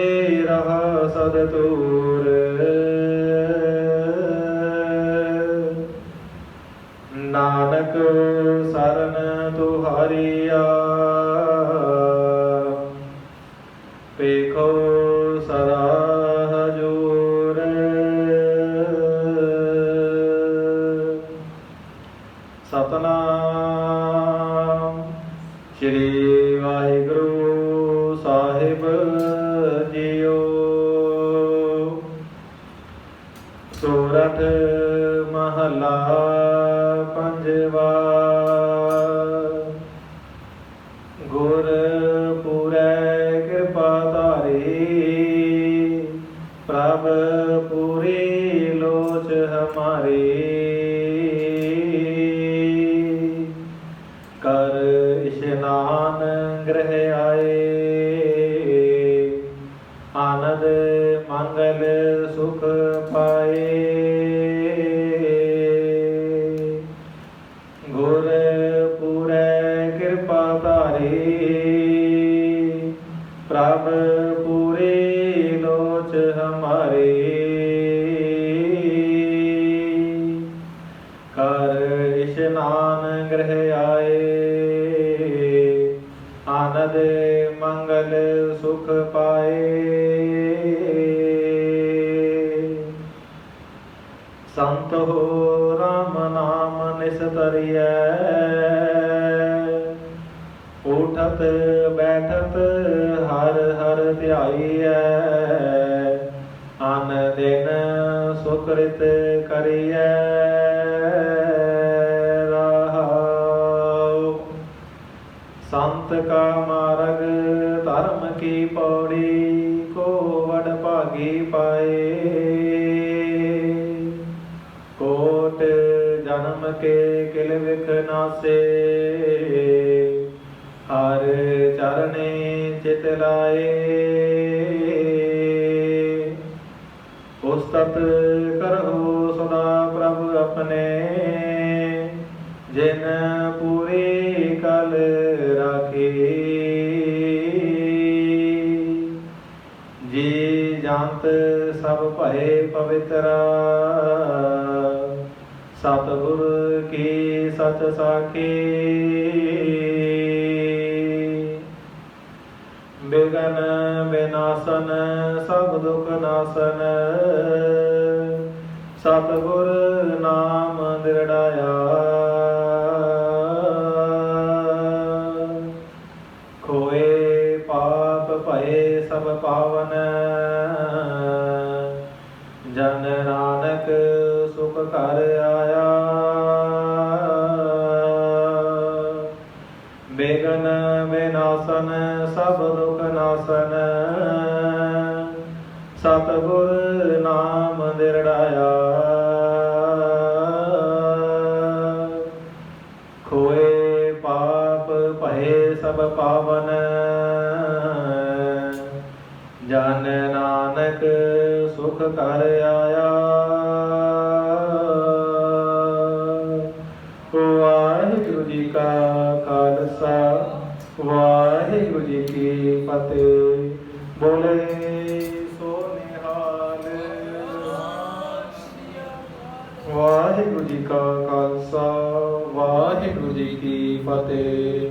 रहा सदतूर नानक शरण तुहारिया पेखो सदा हजूर ਸਤਨਾਮ ਸ੍ਰੀ ਵਾਹਿਗੁਰੂ ਸਾਹਿਬ ਜੀਓ। ਸੋਰਠ ਮਹਲਾ ਪੰਜਵਾ। ਗੁਰ ਪੂਰੈ ਕਿਰਪਾ ਧਾਰੀ, ਪ੍ਰਭ ਪੂਰੀ ਲੋਚ ਹਮਾਰੀ। ਕਰ ਇਸ਼ਨਾਨ ਗ੍ਰਹਿ ਆਏ, ਆਨੰਦ ਮੰਗਲ ਸੁਖ ਪਾਏ। ਗੁਰ ਪੂਰੈ ਕਿਰਪਾ ਧਾਰੀ, ਪ੍ਰਭ ਪੂਰੀ ਲੋਚ ਹਮਾਰੀ। ਕਰ ਇਸ਼ਨਾਨ ਗ੍ਰਹਿ ਆਏ, ਆਨੰਦ ਮੰਗਲ ਸੁਖ ਪਾਏ। ਸੰਤ ਹੋ ਰਾਮ ਨਾਮ ਨਿਸਤਰੀਐ, ਉਠਤ ਬੈਠਤ ਹਰ ਹਰ ਧਿਆਈਐ। ਅਨ ਦਿਨ ਸੁਕ੍ਰਿਤ ਕਰੀਐ ਰਹਾਉ। ਸੰਤ ਕਾ ਮਾਰਗ ਧਰਮ ਕੀ ਪੌੜੀ, ਕੋ ਵਡ ਭਾਗੀ ਪਾਏ। ਕੋਟ ਜਨਮ ਕੇ ਕਿਲ ਵਿਖ ਨਾਸੇ, ਹਰ ਚਰਣੇ ਚਿਤ ਲਾਏ। ਉਸਤਤ ਕਰਹੁ ਸਦਾ ਪ੍ਰਭ ਆਪਣੇ, ਜਿਨ ਪੂਰੀ ਕਲ ਰਾਖੀ। ਜੀ ਜੰਤ ਸਭ ਭਏ ਪਵਿੱਤਰਾ, ਸਤਿਗੁਰ ਕੀ ਸਚ ਸਾਖੀ। ਬਿਗਨ ਬਿਨਾਸਨ ਸਭ ਦੁਖ ਨਾਸਨ, ਸਤਿਗੁਰ ਨਾਮ ਦਿਰੜਾਇਆ। ਖੋਏ ਪਾਪ ਭਏ ਸਭ ਪਾਵਨ, ਜਨ ਨਾਨਕ ਸੁਖ ਘਰ ਆਇਆ। ਬਿਗਨ ਬਿਨਾਸਨ ਸਭ ਦੁਖ ਨਾਸਨ, ਸਤਿਗੁਰ ਨਾਮ ਦਿਰੜਾਇਆ। ਖੋਏ ਪਾਪ ਭਏ ਸਭ ਪਾਵਨ, ਜਨ ਨਾਨਕ ਸੁਖ ਘਰ ਆਇਆ। ਵਾਹਿਗੁਰੂ ਜੀ ਕਾ ਖਾਲਸਾ, ਵਾਹਿਗੁਰੂ ਜੀ ਕੀ ਫਤਿਹ। ਬੋਲੇ ਸੋ ਨਿਹਾਲ। ਵਾਹਿਗੁਰੂ ਜੀ ਕਾ ਖਾਲਸਾ, ਵਾਹਿਗੁਰੂ ਜੀ ਕੀ ਫਤਿਹ।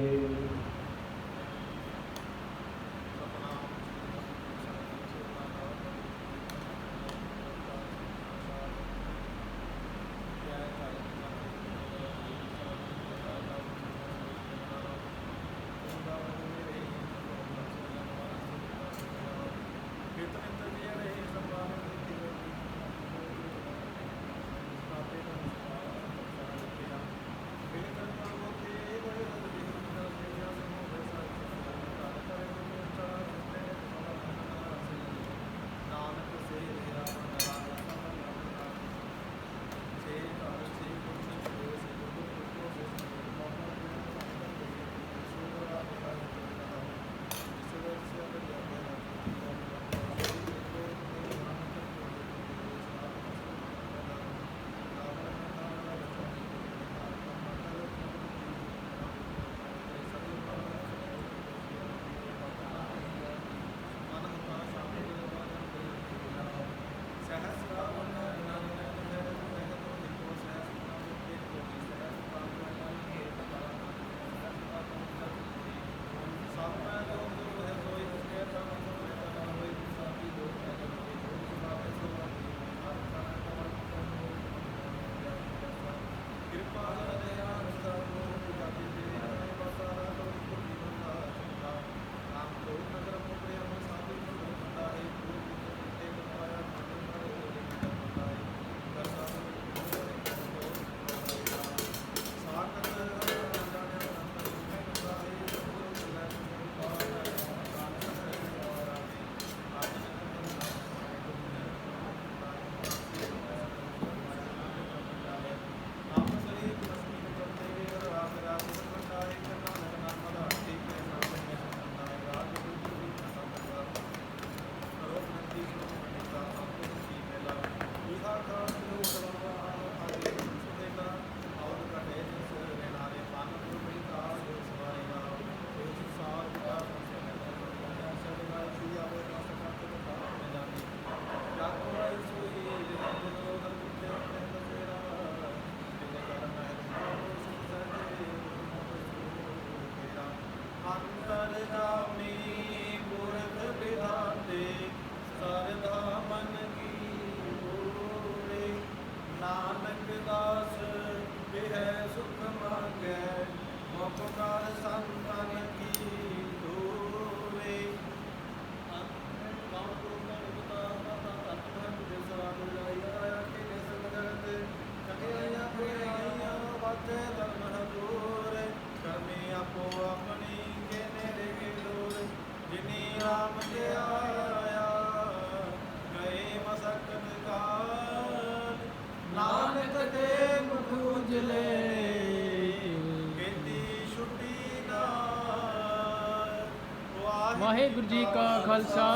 ਵਾਹਿਗੁਰੂ ਜੀ ਕਾ ਖਾਲਸਾ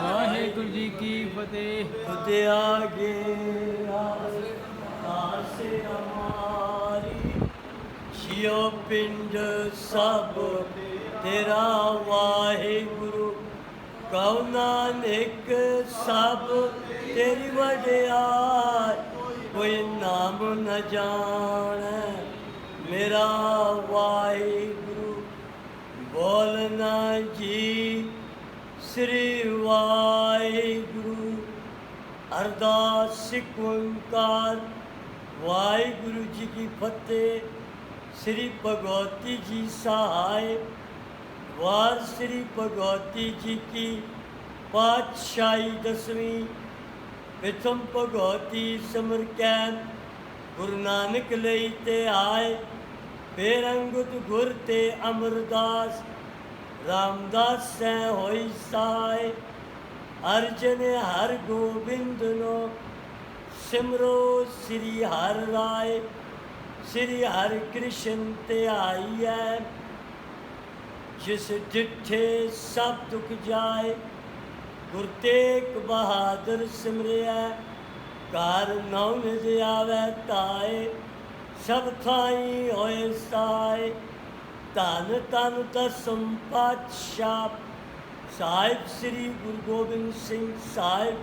ਵਾਹਿਗੁਰੂ ਜੀ ਕੀ ਫਤਿਹ। खुद आगे आसे हमारी जियो पिंड सब तेरा वाहिगुरु कहो नानक सब तेरी वडियाई कोई नाम न जाने मेरा वाहिगुरु बोलना जी श्री वाहिगुरु अरदास सिख ओंकार वाहिगुरु जी की फतेह। श्री भगवती जी सहाय वार श्री भगवती जी की पातशाही 10वीं प्रथम भगवती समर कैंप गुरु नानक लई ते आए फिर अंगद गुर ते अमरदास रामदास सै होई साय अर्जन हर गोबिंद नो सिमरो श्री हर राय श्री हर कृष्ण ते आई है जिस डिठे सब दुख जाए गुर तेग बहादुर सिमरिया कार नौन आवे ताए सब थाई होए साए धन तन दसम पातशाह साहिब श्री गुरु गोबिंद सिंह साहिब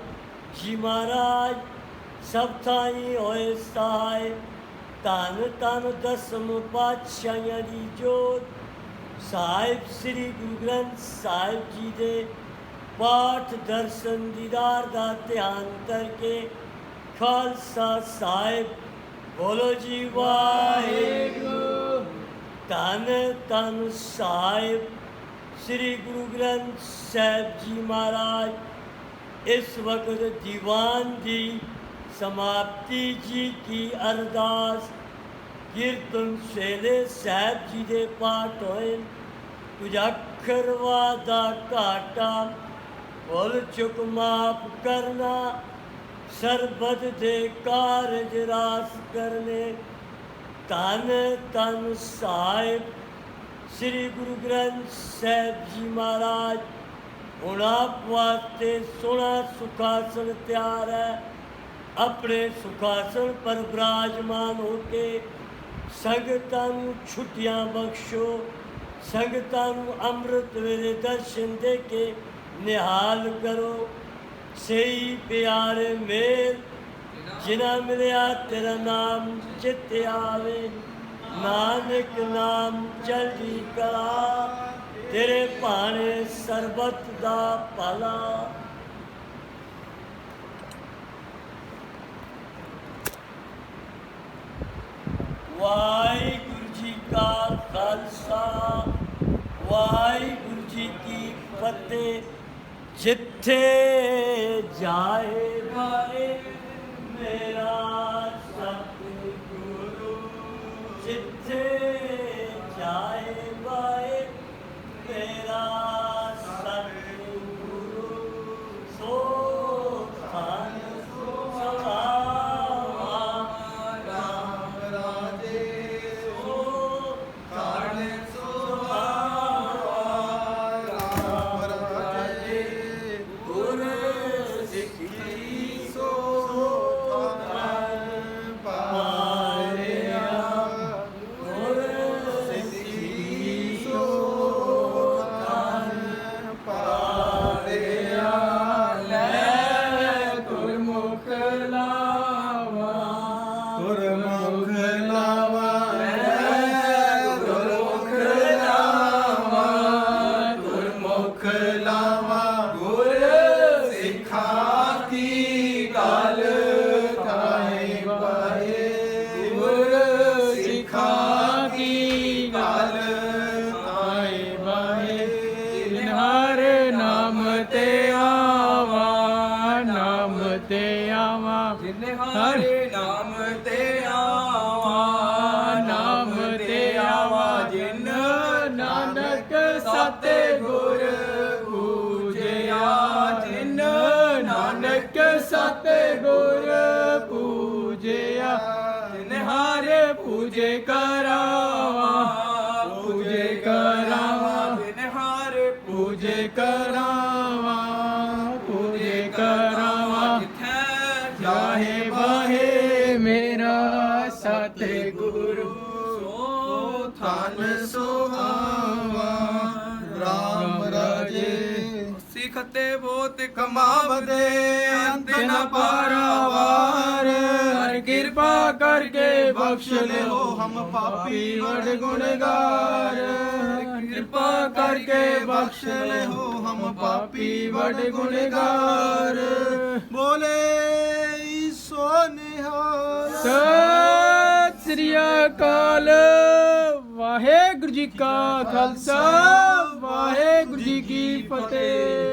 जी महाराज सब थाई होए साए धन तन दसम पातशाहियां दी जोत साहिब श्री गुरु ग्रंथ साहिब जी दे पाठ दर्शन दीदार दा ध्यान करके खालसा साहिब बोलो जी वाहिगुरु। धन तन साहिब श्री गुरु ग्रंथ साहिब जी महाराज इस वक्त दीवान दी समाप्ति जी की अरदास कीर्तन सेले साहिब जी दे पाठ होए कुछ अखर वादा घाटा भुल चुक माफ करना सरबत दे कारज रास करने। धन तन साहिब श्री गुरु ग्रंथ साहिब जी महाराज हुण आप वास्ते सोना सुखासन तैयार है। अपने सुखासन पर विराजमान होके संगतां नूं छुट्टियां बख्शो संगतां नूं अमृत वेले दर्शन दे के निहाल करो। सही प्यारे मेल जिना मिलिया तेरा नाम चित आवे नानक नाम चढ़ी कला तेरे भाने सरबत दा भला। वाहिगुरु जी का खालसा वाहिगुरु जी की फतेह। जिथे जाए भाए मेरा सतगुरु जिथे जाए भाए मेरा सतगुरु सो थान सभावा राम राजे सो थान सभावा राम राजे गुर सिखी सो थान पाया गुर सिखी सो थान पाया ले गुरमुख लावा गुरमुख लावा गुरमुख लावा गुरमुख लावा गुर सिखा की गल काहे बाहे गुर सिखा की गल काहे बाहे हर नाम ते आवा नाम ते आवा हर नाम ते आवा नाम ते आवा जिन नानक सते गुर पूजया जिन नानक सते गुर पूजया जिन हर पूजे करावा पूजे करावा जिन हर पूजे ਵਾਹੇ ਮੇਰਾ ਸਤਿਗੁਰੂ ਸੋ ਥਨ ਸੁਹਾਵਾ ਰਾਮ ਰਾਜੇ ਸਿੱਖ ਤੇ ਬਹੁਤ ਕਮਾਵਦੇ ਅੰਤ ਨ ਪਾਰਾਵਾਰ ਹਰ ਕਿਰਪਾ ਕਰਕੇ ਬਖਸ਼ ਲਿਓ ਹਮ ਪਾਪੀ ਵਡ ਗੁਣਗਾਰ ਕਿਰਪਾ ਕਰਕੇ ਬਖਸ਼ ਲਿਓ ਹਮ ਪਾਪੀ ਵਡ ਗੁਣਗਾਰ ਬੋਲੇ ਸੋ ਨਿਹਾਲ ਸਤਿ ਸ੍ਰੀ ਅਕਾਲ। ਵਾਹਿਗੁਰੂ ਜੀ ਕਾ ਖਾਲਸਾ ਵਾਹਿਗੁਰੂ ਜੀ ਕੀ ਫਤਿਹ।